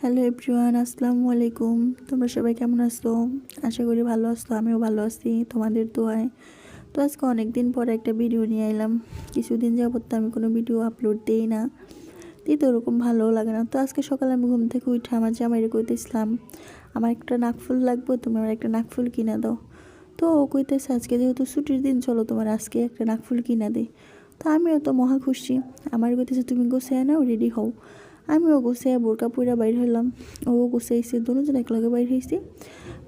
Hello everyone, আসসালামু আলাইকুম। তোমরা সবাই কেমন আছো? আশা করি ভালো আছো। আমিও ভালো আছি তোমাদের দোয়ায়। তো আজকে অনেক দিন পরে একটা ভিডিও নিয়ে এলাম। কিছুদিন যাবত তো আমি কোনো ভিডিও আপলোড দিই না, দিতে ওরকম ভালোও লাগে না। তো আজকে সকালে আমি ঘুম থেকে উঠে আমার জামাইরে কইতেছিলাম আমার একটা নাকফুল লাগবে, তুমি আমার একটা নাকফুল কিনা দাও। তো ও কইতেছে আজকে যেহেতু ছুটির দিন, চলো তোমার আজকে একটা নাকফুল কিনা দিই। তো আমিও তো মহা খুশি। আমার কইতেছে তুমি গোছায় নাও, রেডি হও। আমিও গোছায় বোরকা পইরা বাইর হলাম, ও গোছাইছে, দুজন একলগে বাইর হয়েছি।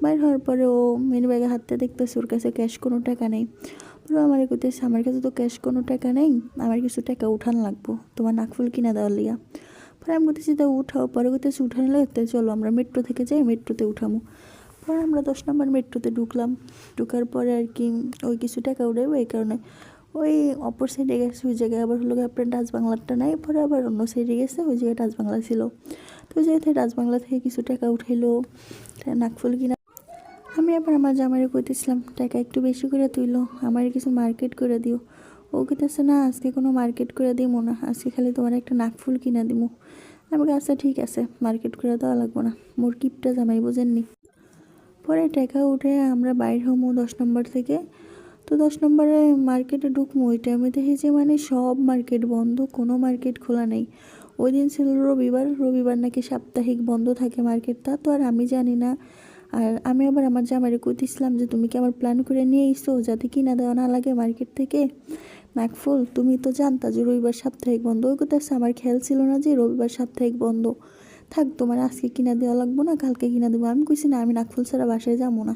বাইর হওয়ার পরে ও মিনি ব্যাগে হাতটা দেখতেছে ওর কাছে ক্যাশ কোনো টাকা নেই। পরে আমার কইতেছে আমার কাছে তো ক্যাশ কোনো টাকা নেই, আমার কিছু টাকা উঠান লাগবো তোমার নাকফুল কিনা দেওয়ার লিয়া। পরে আমি কইতেছি তা উঠাও। পরে কইতেছে উঠান লাগতে, চলো আমরা মেট্রো থেকে যাই, মেট্রোতে উঠামো। পরে আমরা 10 নম্বর মেট্রোতে ঢুকলাম। ঢুকার পরে আর কি ওই কিছু টাকা উঠাবো, এই কারণে ওই অপর সাইডে গেছে। ওই জায়গায় আবার হলো আপনার রাজবাংলাটা নাই, পরে আবার অন্য সাইডে গেছে, ওই জায়গায় রাজবাংলা ছিল। তো ওই জায়গা থেকে রাজবাংলা থেকে কিছু টাকা উঠাইলো, নাকফুল কিনা। আমি আবার আমার জামাইরে কইতেছিলাম টাকা একটু বেশি করে তুইলো, আমার কিছু মার্কেট করে দিও। ও কইতেছে না আজকে কোনো মার্কেট করে দিমো না, আজকে খালি তোমার একটা নাকফুল কিনা দিমু। আমি আচ্ছা ঠিক আছে, মার্কেট করে দেওয়া লাগবো না, মোর কিপটা জামাই বোঝেননি। পরে টাকা উঠে আমরা বাইর হমু 10 নম্বর থেকে। তো 10 নম্বরে মার্কেটে ঢুকবো, ওই টাইমে দেখেছি মানে সব মার্কেট বন্ধ, কোনো মার্কেট খোলা নেই। ওই দিন ছিল রবিবার, রবিবার নাকি সাপ্তাহিক বন্ধ থাকে মার্কেটটা, তো আর আমি জানি না। আর আমি আবার আমার জামাইরে কইতেছিলাম যে তুমি কি আমার প্ল্যান করে নিয়ে এসো যাতে কিনা দেওয়া না লাগে মার্কেট থেকে নাকফুল, তুমি তো জানতা যে রবিবার সাপ্তাহিক বন্ধ। ওই কথা আমার খেয়াল ছিল না যে রবিবার সাপ্তাহিক বন্ধ। থাক তোমার আজকে কিনা দেওয়া লাগবো না, কালকে কিনা দেবো। আমি কইছি না, আমি নাকফুল ছাড়া বাসায় যাবো না,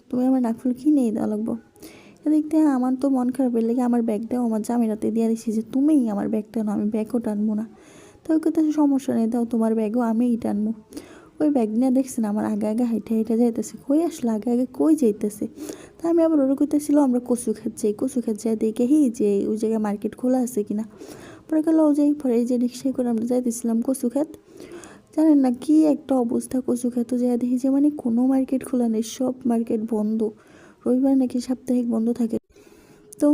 তুমি আমার নাকফুল কিনেই দেওয়া লাগবো। এদিক দিয়ে আমার তো মন খারাপের লেগে আমার ব্যাগটাও আমার জামাইরাতে দিয়ে দিছি যে তুমিই আমার ব্যাগটা নাও, আমি ব্যাগও টানবো না। তো ওই কথা সমস্যা নেই, দাও তোমার ব্যাগও আমিই টানবো। ওই ব্যাগ নিয়ে দেখছেন আমার আগে আগে হাইটে হাইটে যাইতেছে, কই আসলে আগে আগে কই যাইতেছে। তা আমি আবার ওরা কইতেছিল আমরা কচু খেত যাই, কচু খেত যাই দেখে যে ওই জায়গায় মার্কেট খোলা আছে কিনা। পরে গেল ও যাই, পরে এই যে রিক্সায় করে আমরা যাইতেছিলাম কচু খেত। জানেন না কি একটা অবস্থা, কচু খেত যাই দেখি যে মানে কোনো মার্কেট খোলা নেই, সব মার্কেট বন্ধ। রবিবার নাকি সাপ্তাহিক বন্ধ থাকে। তো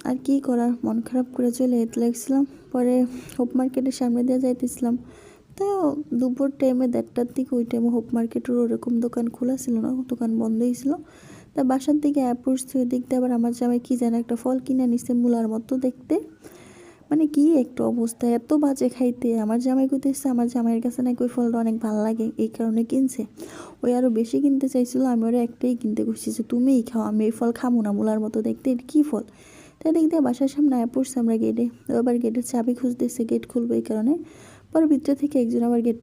আর কি করার, মন খারাপ করে চলে যেতে লাগছিলাম। পরে হোপ মার্কেটের সামনে দিয়ে যাইতেছিলাম। তো দুপুর টাইমে 1:30টার দিকে, ওই টাইমে হোপ মার্কেটের ওরকম দোকান খোলা ছিল না, দোকান বন্ধই ছিল। তা বাসার দিকে পড়ছি, ওই দিক দিয়ে আবার আমার জামাই কি যেন একটা ফল কিনে নিচ্ছে মূলার মতো দেখতে। মানে কি একটা অবস্থা, এত বাজে খাইতে। আমার জামাই কইতেছে আমার জামাইয়ের কাছে নাকি ওই ফলটা অনেক ভালো লাগে, এই কারণে কিনছে। ওই আরও বেশি কিনতে চাইছিল, আমি ওরা একটাই কিনতে কইছি যে তুমিই খাও, আমি এই ফল খামো না, মূলার মতো দেখতে, এটা কী ফল। তাই দিক দিয়ে বাসার সামনে পড়ছে আমরা গেটে। আবার গেটের চাবি খুঁজতেছে, গেট খুলবো এই কারণে। পরে ভিতরে থেকে একজন আবার গেট